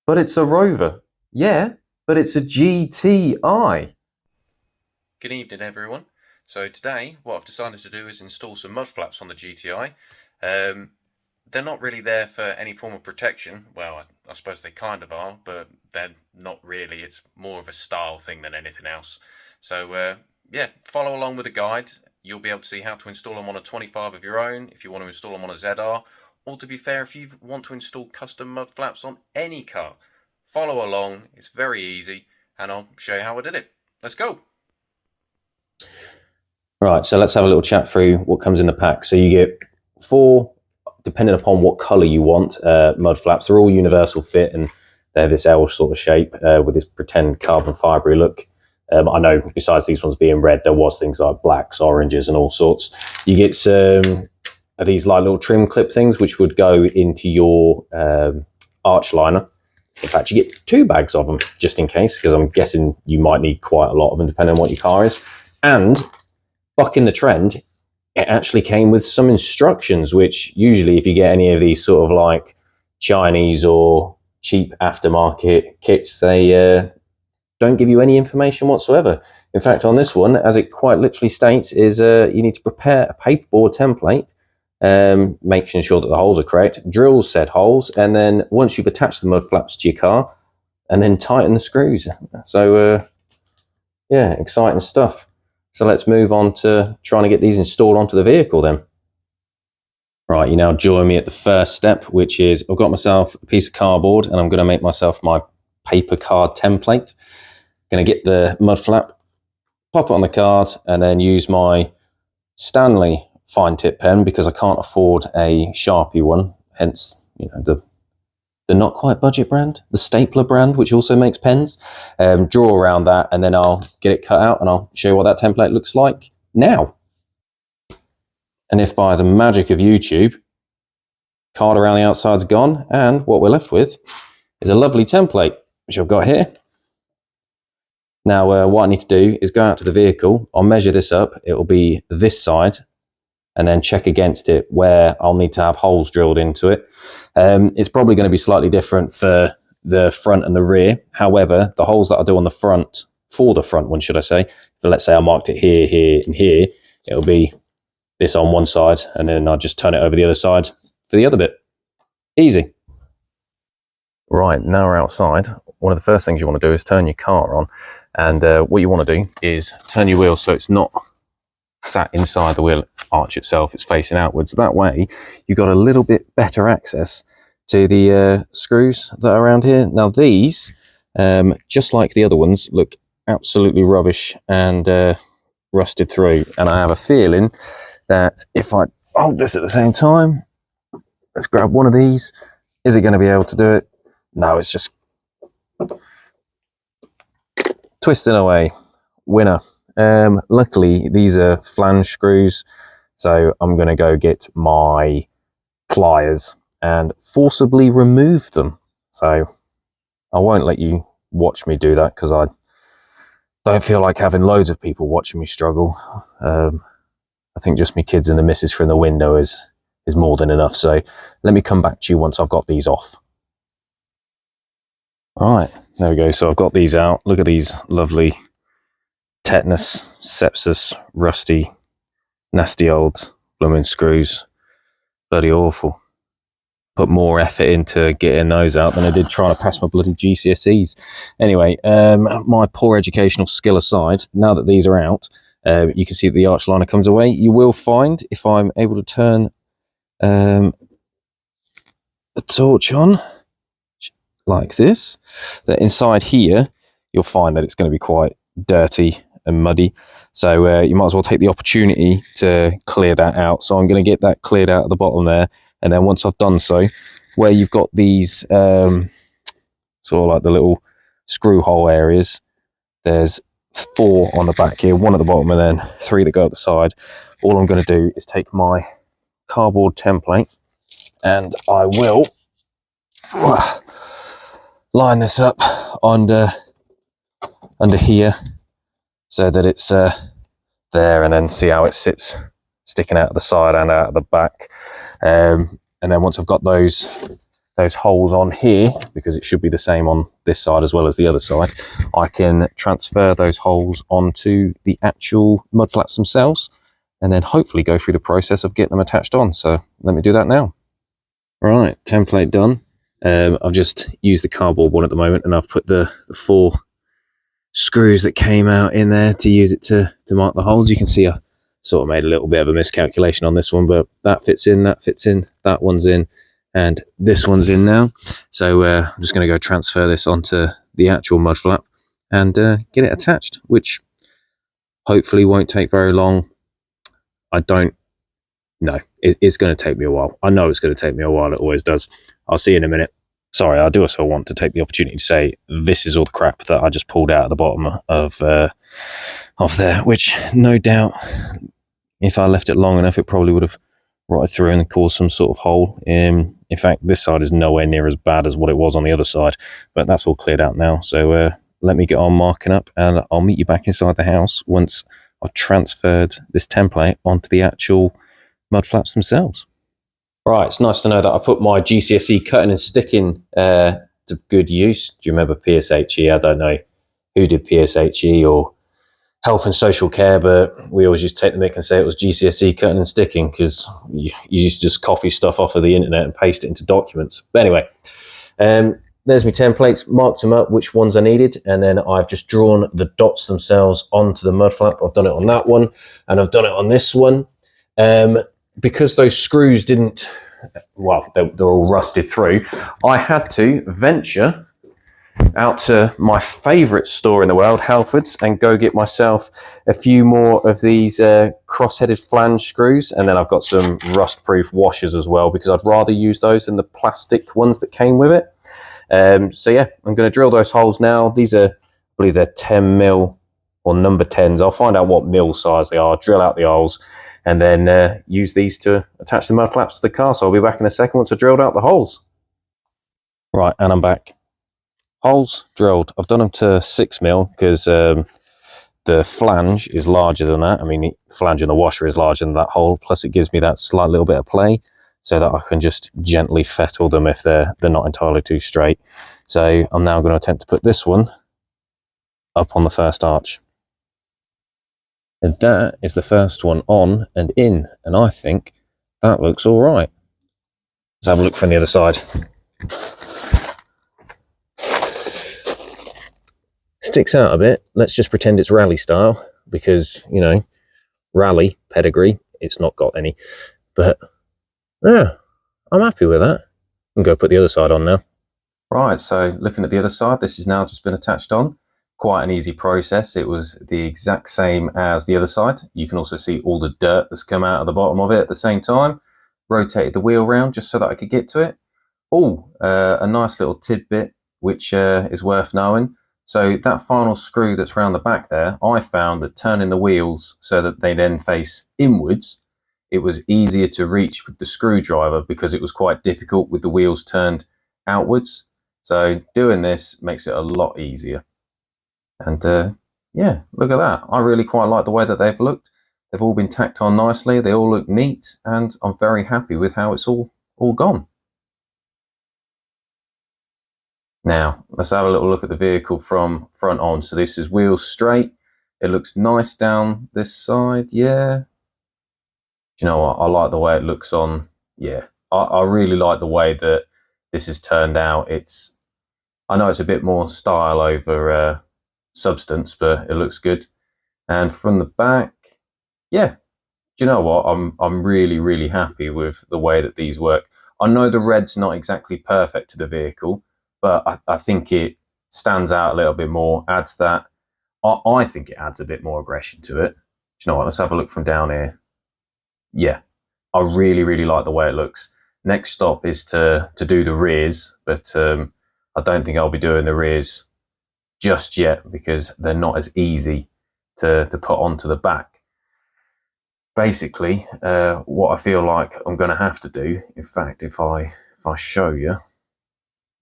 But it's a Rover. Yeah, but it's a GTI. Good evening, everyone. So today, what I've decided to do is install some mud flaps on the GTI. They're not really there for any form of protection. Well, I suppose they kind of are, but they're not really. It's more of a style thing than anything else. So yeah, follow along with the guide. You'll be able to see how to install them on a 25 of your own, if you want to install them on a ZR, or to be fair, if you want to install custom mud flaps on any car. Follow along, it's very easy, and I'll show you how I did it. Let's go! Right, so let's have a little chat through what comes in the pack. So you get 4, depending upon what colour you want, mud flaps. They're all universal fit, and they're this L sort of shape with this pretend carbon fibre look. I know besides these ones being red, there was things like blacks, oranges and all sorts. You get some of these like little trim clip things which would go into your arch liner. In fact, you get 2 bags of them just in case, because I'm guessing you might need quite a lot of them depending on what your car is. And bucking the trend, it actually came with some instructions, which usually if you get any of these sort of like Chinese or cheap aftermarket kits, they don't give you any information whatsoever. In fact, on this one, as it quite literally states, is you need to prepare a paperboard template, making sure that the holes are correct, drill said holes, and then once you've attached the mud flaps to your car, and then tighten the screws. So yeah, exciting stuff. So let's move on to trying to get these installed onto the vehicle then. Right, you now join me at the first step, which is I've got myself a piece of cardboard and I'm going to make myself my paper card template. Going to get the mud flap, pop it on the card, and then use my Stanley fine tip pen because I can't afford a Sharpie one, hence the not quite budget brand, the Stapler brand, which also makes pens. Draw around that, and then I'll get it cut out, and I'll show you what that template looks like now. And if by the magic of YouTube, card around the outside's gone, and what we're left with is a lovely template, which I've got here. Now, what I need to do is go out to the vehicle. I'll measure this up. It will be this side, and then check against it where I'll need to have holes drilled into it. It's probably going to be slightly different for the front and the rear. However, the holes that I do on the front, for the front one, should I say, so let's say I marked it here, here, and here, it'll be this on one side, and then I'll just turn it over the other side for the other bit. Easy. Right, now we're outside. One of the first things you want to do is turn your car on, and what you want to do is turn your wheel so it's not sat inside the wheel arch itself, it's facing outwards. That way you've got a little bit better access to the screws that are around here. Now these, just like the other ones, look absolutely rubbish and rusted through, and I have a feeling that if I hold this at the same time, let's grab one of these, is it going to be able to do it? No, it's just twisting away. Winner. Luckily these are flange screws, so I'm going to go get my pliers and forcibly remove them. So I won't let you watch me do that because I don't feel like having loads of people watching me struggle. I think just me kids and the missus from the window is more than enough. So let me come back to you once I've got these off. All right, there we go. So I've got these out. Look at these lovely tetanus, sepsis, rusty, nasty old blooming screws. Bloody awful. Put more effort into getting those out than I did trying to pass my bloody GCSEs. Anyway, my poor educational skill aside, now that these are out, you can see that the arch liner comes away. You will find, if I'm able to turn the torch on like this, that inside here, you'll find that it's going to be quite dirty and muddy. So you might as well take the opportunity to clear that out. So I'm going to get that cleared out at the bottom there. And then once I've done so, where you've got these sort of like the little screw hole areas, there's 4 on the back here, 1 at the bottom and then 3 that go at the side. All I'm going to do is take my cardboard template and I will line this up under here so that it's there, and then see how it sits sticking out of the side and out of the back. And then once I've got those those holes on here, because it should be the same on this side as well as the other side, I can transfer those holes onto the actual mud flaps themselves and then hopefully go through the process of getting them attached on. So let me do that now. Right, template done. I've just used the cardboard one at the moment, and I've put the 4 screws that came out in there to use it to mark the holes. You can see I sort of made a little bit of a miscalculation on this one, but that fits in, that one's in, and this one's in now. So I'm just going to go transfer this onto the actual mud flap and get it attached, which hopefully won't take very long. I don't know. It's going to take me a while. I know it's going to take me a while. It always does. I'll see you in a minute. Sorry, I do also want to take the opportunity to say this is all the crap that I just pulled out at the bottom of there, which no doubt, if I left it long enough, it probably would have rotted through and caused some sort of hole. In fact, this side is nowhere near as bad as what it was on the other side, but that's all cleared out now. So let me get on marking up, and I'll meet you back inside the house once I've transferred this template onto the actual mud flaps themselves. Right, it's nice to know that I put my GCSE cutting and sticking to good use. Do you remember PSHE? I don't know who did PSHE or health and social care, but we always used to take the mick and say it was GCSE cutting and sticking because you used to just copy stuff off of the internet and paste it into documents. But anyway, there's my templates, marked them up, which ones I needed, and then I've just drawn the dots themselves onto the mud flap. I've done it on that one, and I've done it on this one. Because those screws didn't, well, they're all rusted through, I had to venture out to my favourite store in the world, Halfords, and go get myself a few more of these cross-headed flange screws, and then I've got some rust-proof washers as well, because I'd rather use those than the plastic ones that came with it. So yeah, I'm going to drill those holes now. These are, I believe they're 10 mil or number 10s. I'll find out what mil size they are, drill out the holes, and then use these to attach the mud flaps to the car. So I'll be back in a second once I've drilled out the holes. Right, and I'm back. Holes drilled. I've done them to 6 mil because the flange is larger than that. I mean, the flange in the washer is larger than that hole. Plus, it gives me that slight little bit of play so that I can just gently fettle them if they're not entirely too straight. So I'm now going to attempt to put this one up on the first arch. And that is the first one on and in, and I think that looks all right. Let's have a look from the other side. Sticks out a bit. Let's just pretend it's rally style, because, you know, rally pedigree, it's not got any. But yeah, I'm happy with that. I'm going to put the other side on now. Right, so looking at the other side, this has now just been attached on. Quite an easy process. It was the exact same as the other side. You can also see all the dirt that's come out of the bottom of it at the same time. Rotated the wheel round just so that I could get to it. Oh, a nice little tidbit which is worth knowing. So that final screw that's round the back there, I found that turning the wheels so that they then face inwards, it was easier to reach with the screwdriver because it was quite difficult with the wheels turned outwards. So doing this makes it a lot easier. And yeah, look at that. I really quite like the way that they've looked. They've all been tacked on nicely. They all look neat, and I'm very happy with how it's all gone. Now, let's have a little look at the vehicle from front on. So this is wheels straight. It looks nice down this side, yeah. Do you know what? I like the way it looks on, yeah. I really like the way that this has turned out. I know it's a bit more style over substance, but it looks good. And from the back, yeah, do you know what? I'm really happy with the way that these work. I know the red's not exactly perfect to the vehicle, but I think it stands out a little bit more, adds that. I think it adds a bit more aggression to it. Do you know what? Let's have a look from down here. Yeah, I really like the way it looks. Next stop is to do the rears, but I don't think I'll be doing the rears just yet because they're not as easy to put onto the back. Basically, what I feel like I'm going to have to do, in fact, if I show you,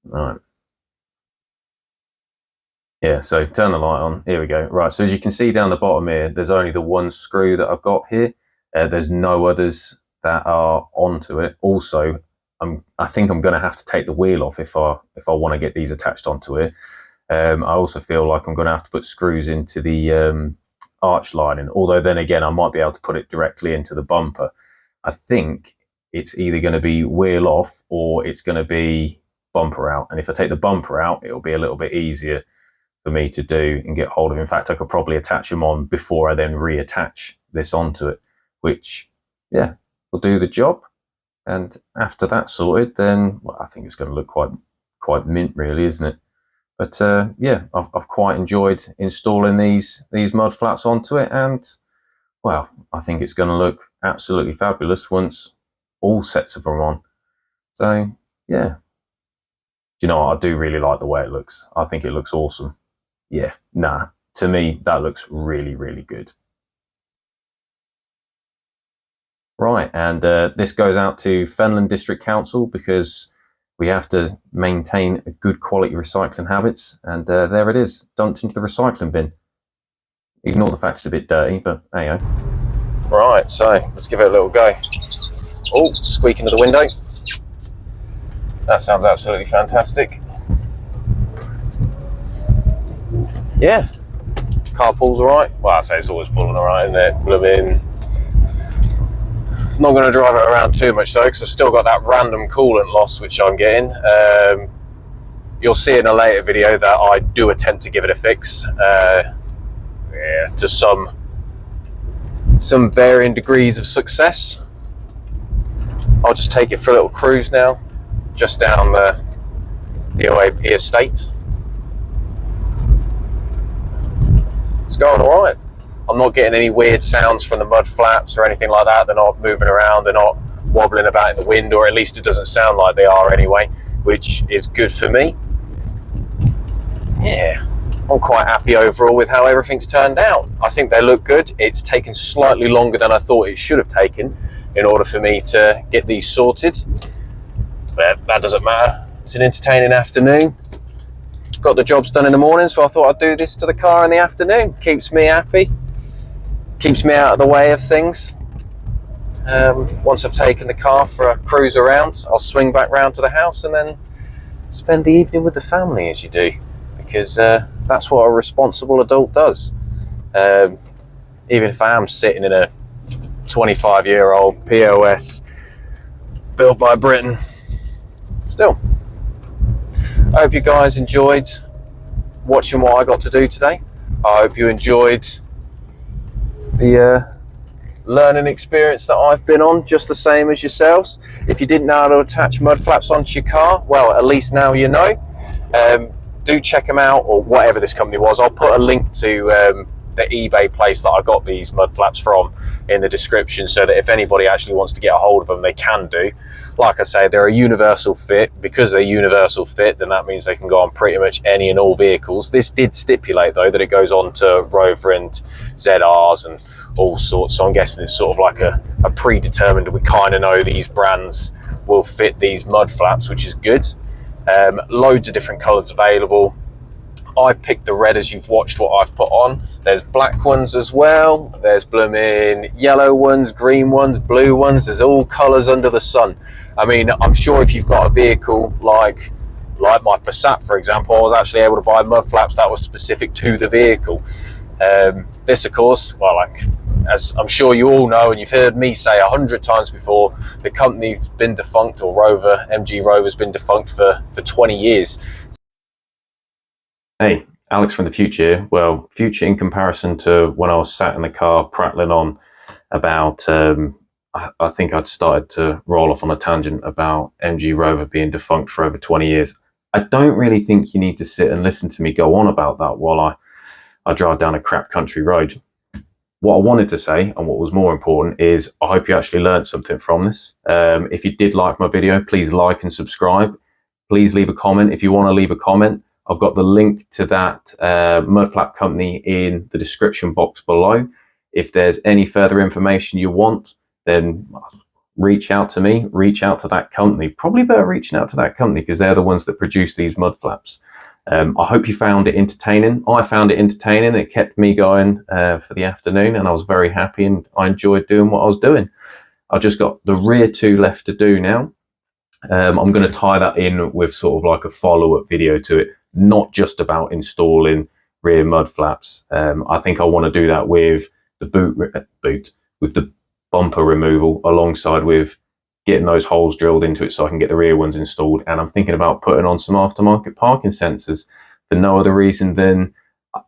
right, yeah, so turn the light on, here we go. Right, so as you can see down the bottom here, there's only the one screw that I've got here. There's no others that are onto it. Also, I think I'm going to have to take the wheel off if I want to get these attached onto it. I also feel like I'm going to have to put screws into the arch lining, although then again I might be able to put it directly into the bumper. I think it's either going to be wheel off or it's going to be bumper out, and if I take the bumper out, it'll be a little bit easier for me to do and get hold of. In fact, I could probably attach them on before I then reattach this onto it, which, yeah, will do the job. And after that's sorted, then I think it's going to look quite mint, really, isn't it? But yeah, I've quite enjoyed installing these mud flaps onto it, and well, I think it's going to look absolutely fabulous once all sets of them are on. So yeah, you know what? I do really like the way it looks. I think it looks awesome. Yeah, to me that looks really, really good. Right, and this goes out to Fenland District Council because we have to maintain a good quality recycling habits, and there it is, dumped into the recycling bin. Ignore the fact it's a bit dirty, but there you go. Right, so let's give it a little go. Oh, squeak into the window. That sounds absolutely fantastic. Yeah, car pulls all right. Well, I say it's always pulling all right, isn't it? Blooming. Not going to drive it around too much though, because I've still got that random coolant loss which I'm getting. You'll see in a later video that I do attempt to give it a fix, yeah, to some varying degrees of success. I'll just take it for a little cruise now, just down the OAP estate. It's going all right. I'm not getting any weird sounds from the mud flaps or anything like that. They're not moving around, they're not wobbling about in the wind, or at least it doesn't sound like they are anyway, which is good for me. Yeah, I'm quite happy overall with how everything's turned out. I think they look good. It's taken slightly longer than I thought it should have taken in order for me to get these sorted, but that doesn't matter. It's an entertaining afternoon. Got the jobs done in the morning, so I thought I'd do this to the car in the afternoon. Keeps me happy, keeps me out of the way of things. Once I've taken the car for a cruise around, I'll swing back round to the house and then spend the evening with the family, as you do, because that's what a responsible adult does. Even if I am sitting in a 25-year-old POS built by Britain, still. I hope you guys enjoyed watching what I got to do today. I hope you enjoyed the learning experience that I've been on, just the same as yourselves. If you didn't know how to attach mud flaps onto your car, well, at least now you know. Do check them out, or whatever this company was. I'll put a link to the eBay place that I got these mud flaps from in the description, so that if anybody actually wants to get a hold of them, they can do. Like I say, they're a universal fit. Because they're universal fit, then that means they can go on pretty much any and all vehicles. This did stipulate though that it goes on to Rover and ZRs and all sorts, so I'm guessing it's sort of like a predetermined, we kind of know these brands will fit these mud flaps, which is good. Loads of different colours available. I picked the red, as you've watched what I've put on. There's black ones as well, there's blooming yellow ones, green ones, blue ones. There's all colours under the sun. I mean, I'm sure if you've got a vehicle like my Passat, for example, I was actually able to buy mud flaps that were specific to the vehicle. This, of course, well, like, as I'm sure you all know, and you've heard me say 100 times before, the company's been defunct, or Rover, MG Rovers, been defunct for 20 years. Hey, Alex from the future. Well, future in comparison to when I was sat in the car prattling on about, I think I'd started to roll off on a tangent about MG Rover being defunct for over 20 years. I don't really think you need to sit and listen to me go on about that while I drive down a crap country road. What I wanted to say, and what was more important, is I hope you actually learned something from this. If you did like my video, please like and subscribe. Please leave a comment if you want to leave a comment. I've got the link to that mud flap company in the description box below. If there's any further information you want, then reach out to me, reach out to that company. Probably better reaching out to that company because they're the ones that produce these mud flaps. I hope you found it entertaining. I found it entertaining. It kept me going for the afternoon, and I was very happy, and I enjoyed doing what I was doing. I've just got the rear two left to do now. I'm going to tie that in with sort of like a follow-up video to it, not just about installing rear mud flaps. I think I want to do that with the with the bumper removal, alongside with getting those holes drilled into it so I can get the rear ones installed. And I'm thinking about putting on some aftermarket parking sensors for no other reason than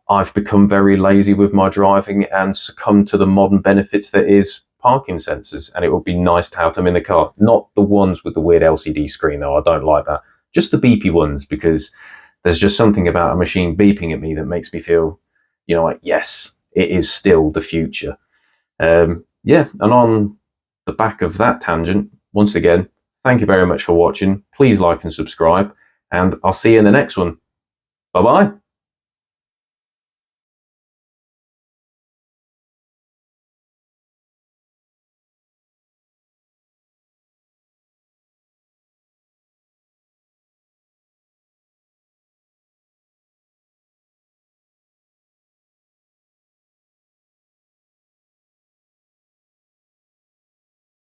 I've become very lazy with my driving and succumbed to the modern benefits that is parking sensors, and it would be nice to have them in the car. Not the ones with the weird LCD screen though, I don't like that. Just the beepy ones, because there's just something about a machine beeping at me that makes me feel, you know, like, yes, it is still the future. Yeah, and on the back of that tangent, once again, thank you very much for watching. Please like and subscribe, and I'll see you in the next one. Bye bye.